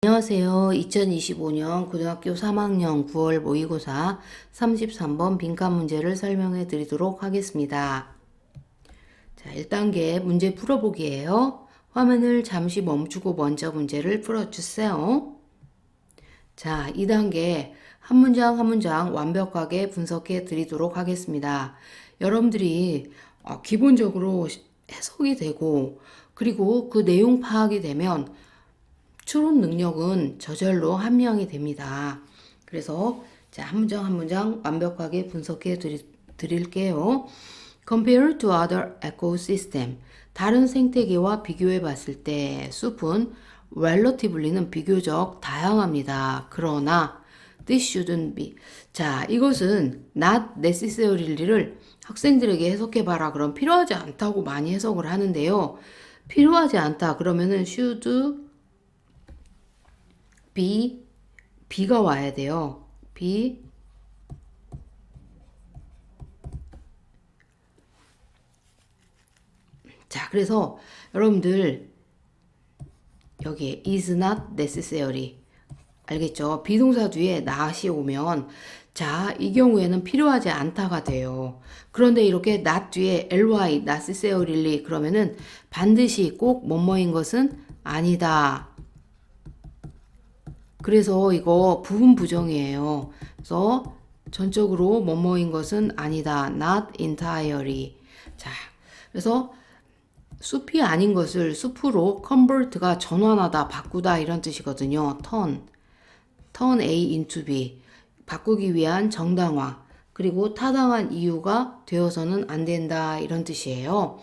안녕하세요. 2025년 고등학교 3학년 9월 모의고사 33번 빈칸 문제를 설명해 드리도록 하겠습니다. 자, 1단계 문제 풀어보기예요. 화면을 잠시 멈추고 먼저 문제를 풀어주세요. 자, 2단계 한 문장 한 문장 완벽하게 분석해 드리도록 하겠습니다. 여러분들이 기본적으로 해석이 되고 그리고 그 내용 파악이 되면 추론 능력은 저절로 함량이 됩니다. 그래서 자, 한 문장 한 문장 완벽하게 분석해 드릴게요. Compared to other ecosystem, 다른 생태계와 비교해 봤을 때 숲은 relatively는 비교적 다양합니다. 그러나 this shouldn't be. 자, 이것은 not necessary를 학생들에게 해석해 봐라. 그럼 필요하지 않다고 많이 해석을 하는데요. 필요하지 않다 그러면은 should B가 와야 돼요. B. 자, 그래서 여러분들 여기에 is not necessary. 알겠죠? 비동사 뒤에 not이 오면 자, 이 경우에는 필요하지 않다가 돼요. 그런데 이렇게 not 뒤에 ly, necessarily 그러면은 반드시 꼭 뭐뭐인 것은 아니다. 그래서 이거 부분 부정이에요. 그래서 전적으로 뭐뭐인 것은 아니다. Not entirely. 자, 그래서 숲이 아닌 것을 숲으로 convert가 전환하다, 바꾸다 이런 뜻이거든요. turn A into B. 바꾸기 위한 정당화. 그리고 타당한 이유가 되어서는 안 된다 이런 뜻이에요.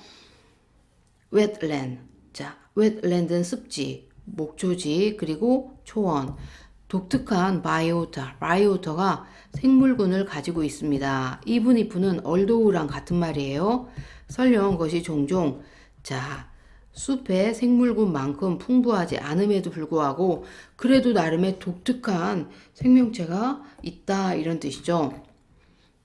wetland. 자, wetland은 습지, 목초지, 그리고 초원. 독특한 바이오타가 생물군을 가지고 있습니다. even if는 although랑 같은 말이에요. 설령 것이 종종 자, 숲의 생물군만큼 풍부하지 않음에도 불구하고 그래도 나름의 독특한 생명체가 있다 이런 뜻이죠.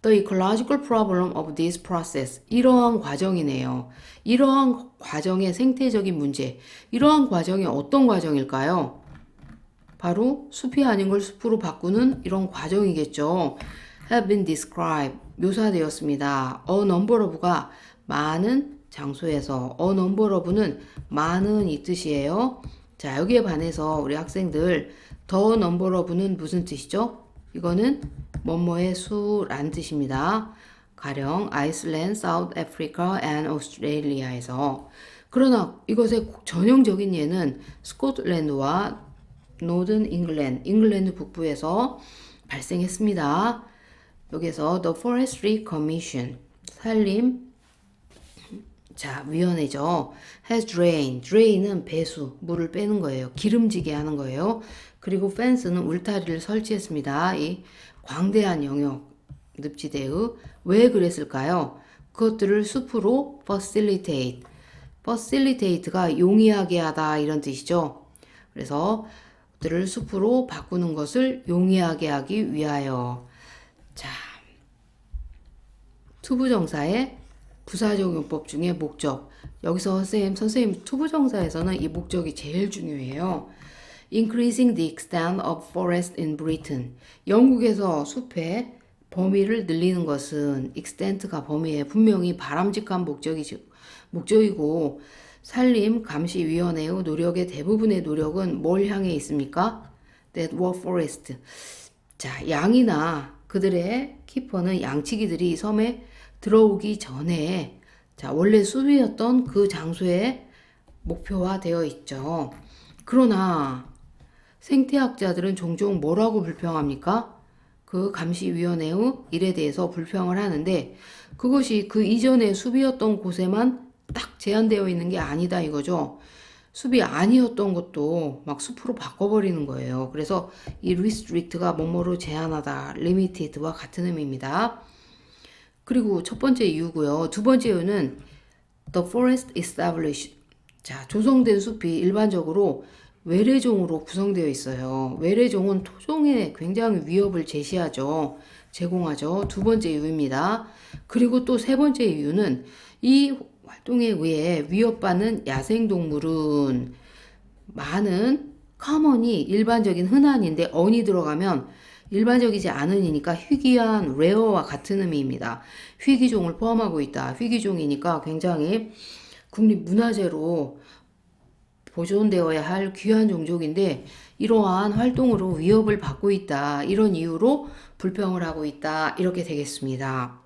The ecological problem of this process. 이러한 과정이네요. 이러한 과정의 생태적인 문제. 이러한 과정이 어떤 과정일까요? 바로 숲이 아닌 걸 숲으로 바꾸는 이런 과정이겠죠. have been described. 묘사되었습니다. a number of가 많은 장소에서 a number of는 많은 이 뜻이에요. 자, 여기에 반해서 우리 학생들 the number of는 무슨 뜻이죠? 이거는 뭐뭐의 수란 뜻입니다. 가령 아이슬란드, 사우스 아프리카 and 오스트레일리아에서. 그러나 이것의 전형적인 예는 스코틀랜드와 노든 잉글랜드 북부에서 발생했습니다. 여기서 The Forestry Commission 산림 자, 위원회죠. has drain은 배수, 물을 빼는 거예요. 기름지게 하는 거예요. 그리고 fence는 울타리를 설치했습니다. 이 광대한 영역, 늪지대의 왜 그랬을까요? 그것들을 숲으로 facilitate가 용이하게 하다 이런 뜻이죠. 그래서 그들을 숲으로 바꾸는 것을 용이하게 하기 위하여. 자, 투부정사의 부사적 용법 중에 목적. 여기서 선생님 투부정사에서는 이 목적이 제일 중요해요. Increasing the extent of forest in Britain. 영국에서 숲의 범위를 늘리는 것은 extent가 범위에 분명히 바람직한 목적이고 산림감시위원회의 노력의 대부분의 노력은 뭘 향해 있습니까? That were forest. 자, 양이나 그들의 키퍼는 양치기들이 섬에 들어오기 전에 자, 원래 숲이었던 그 장소에 목표화되어 있죠. 그러나 생태학자들은 종종 뭐라고 불평합니까? 그 감시위원회의 일에 대해서 불평을 하는데 그것이 그 이전에 숲이었던 곳에만 딱 제한되어 있는 게 아니다 이거죠. 숲이 아니었던 것도 막 숲으로 바꿔버리는 거예요. 그래서 이 restrict가 뭐뭐로 제한하다, limited와 같은 의미입니다. 그리고 첫 번째 이유고요. 두 번째 이유는 the forest established. 자, 조성된 숲이 일반적으로 외래종으로 구성되어 있어요. 외래종은 토종에 굉장히 위협을 제공하죠. 두 번째 이유입니다. 그리고 또 세 번째 이유는 이 활동에 의해 위협받는 야생동물은 많은 common이 일반적인 흔한인데 on이 들어가면 일반적이지 않으니까 희귀한 rare와 같은 의미입니다. 희귀종을 포함하고 있다. 희귀종이니까 굉장히 국립문화재로 보존되어야 할 귀한 종족인데 이러한 활동으로 위협을 받고 있다. 이런 이유로 불평을 하고 있다. 이렇게 되겠습니다.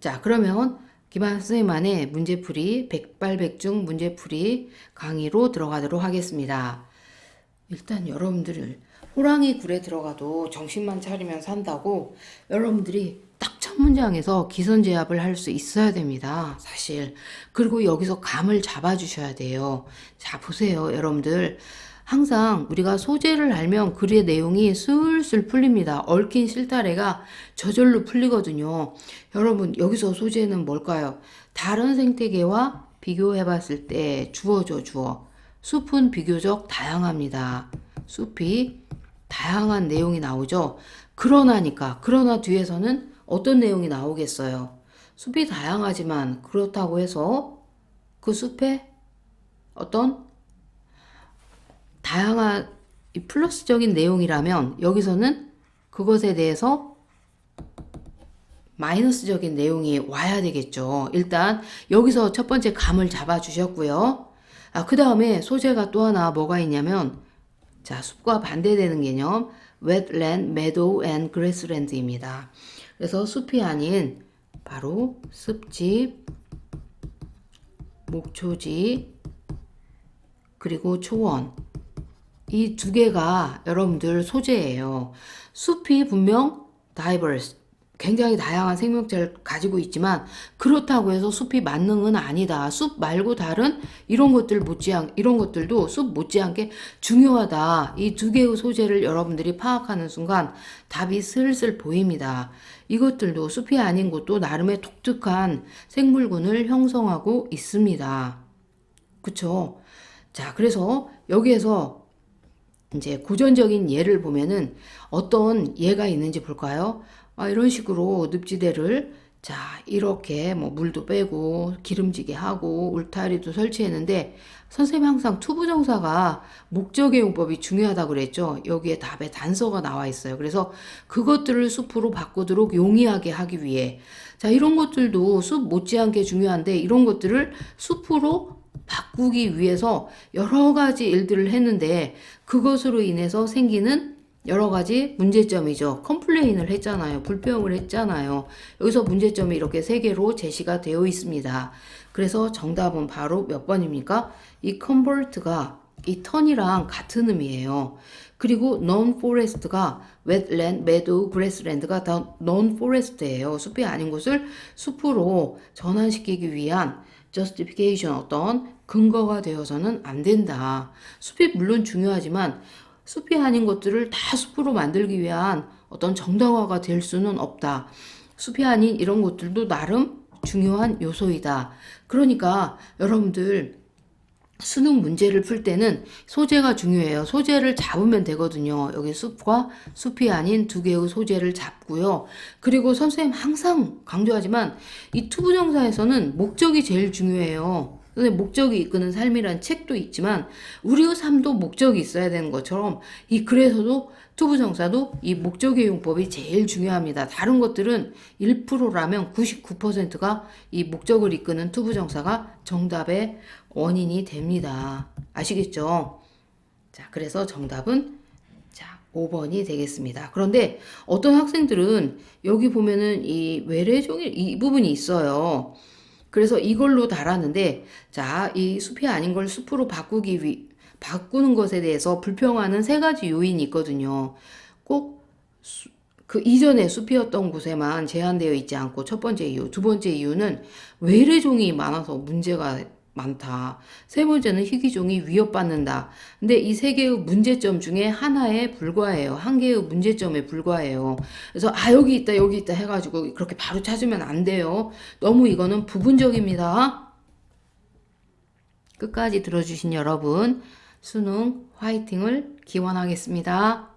자, 그러면 김한 선생님만의 문제풀이 백발백중 문제풀이 강의로 들어가도록 하겠습니다. 일단 여러분들을 호랑이 굴에 들어가도 정신만 차리면 산다고 여러분들이 딱 첫 문장에서 기선제압을 할 수 있어야 됩니다. 사실. 그리고 여기서 감을 잡아주셔야 돼요. 자, 보세요. 여러분들. 항상 우리가 소재를 알면 글의 내용이 술술 풀립니다. 얽힌 실타래가 저절로 풀리거든요. 여러분, 여기서 소재는 뭘까요? 다른 생태계와 비교해 봤을 때 주어죠, 주어. 숲은 비교적 다양합니다. 숲이 다양한 내용이 나오죠. 그러나 뒤에서는 어떤 내용이 나오겠어요? 숲이 다양하지만 그렇다고 해서 그 숲에 어떤 다양한 플러스적인 내용이라면 여기서는 그것에 대해서 마이너스적인 내용이 와야 되겠죠. 일단 여기서 첫 번째 감을 잡아 주셨고요. 그 다음에 소재가 또 하나 뭐가 있냐면 자, 숲과 반대되는 개념 wetland, meadow and grassland입니다. 그래서 숲이 아닌 바로 습지, 목초지, 그리고 초원 이 두 개가 여러분들 소재예요. 숲이 분명 diverse, 굉장히 다양한 생명체를 가지고 있지만 그렇다고 해서 숲이 만능은 아니다. 숲 말고 다른 이런 것들도 숲 못지않게 중요하다. 이 두 개의 소재를 여러분들이 파악하는 순간 답이 슬슬 보입니다. 이것들도 숲이 아닌 곳도 나름의 독특한 생물군을 형성하고 있습니다. 그쵸? 자, 그래서 여기에서 이제 고전적인 예를 보면은 어떤 예가 있는지 볼까요? 이런 식으로 늪지대를 자, 이렇게 뭐 물도 빼고 기름지게 하고 울타리도 설치했는데 선생님이 항상 투부정사가 목적의 용법이 중요하다고 그랬죠. 여기에 답에 단서가 나와 있어요. 그래서 그것들을 숲으로 바꾸도록 용이하게 하기 위해 자, 이런 것들도 숲 못지않게 중요한데 이런 것들을 숲으로 바꾸기 위해서 여러 가지 일들을 했는데 그것으로 인해서 생기는 여러 가지 문제점이죠. 컴플레인을 했잖아요. 불평을 했잖아요. 여기서 문제점이 이렇게 세 개로 제시가 되어 있습니다. 그래서 정답은 바로 몇 번입니까? 이 convert가 이 turn이랑 같은 의미예요. 그리고 non-forest가 wetland, meadow, grassland가 다 non-forest예요. 숲이 아닌 곳을 숲으로 전환시키기 위한 justification 어떤 근거가 되어서는 안 된다. 숲이 물론 중요하지만 숲이 아닌 것들을 다 숲으로 만들기 위한 어떤 정당화가 될 수는 없다. 숲이 아닌 이런 것들도 나름 중요한 요소이다. 그러니까 여러분들 수능 문제를 풀 때는 소재가 중요해요. 소재를 잡으면 되거든요. 여기 숲과 숲이 아닌 두 개의 소재를 잡고요. 그리고 선생님 항상 강조하지만 이 투부정사에서는 목적이 제일 중요해요. 근데 목적이 이끄는 삶이란 책도 있지만 우리의 삶도 목적이 있어야 되는 것처럼 이 글에서도 투부정사도 이 목적의 용법이 제일 중요합니다. 다른 것들은 1%라면 99%가 이 목적을 이끄는 투부정사가 정답의 원인이 됩니다. 아시겠죠? 자, 그래서 정답은 자, 5번이 되겠습니다. 그런데 어떤 학생들은 여기 보면은 이 외래종일 이 부분이 있어요. 그래서 이걸로 달았는데 자, 이 숲이 아닌 걸 숲으로 바꾸는 것에 대해서 불평하는 세 가지 요인이 있거든요. 꼭 그 이전에 숲이었던 곳에만 제한되어 있지 않고 첫 번째 이유, 두 번째 이유는 외래종이 많아서 문제가 많다. 세 번째는 희귀종이 위협받는다. 근데 이 세 개의 문제점 중에 하나에 불과해요. 한 개의 문제점에 불과해요. 그래서 여기 있다 여기 있다 해가지고 그렇게 바로 찾으면 안 돼요. 너무 이거는 부분적입니다. 끝까지 들어주신 여러분 수능 화이팅을 기원하겠습니다.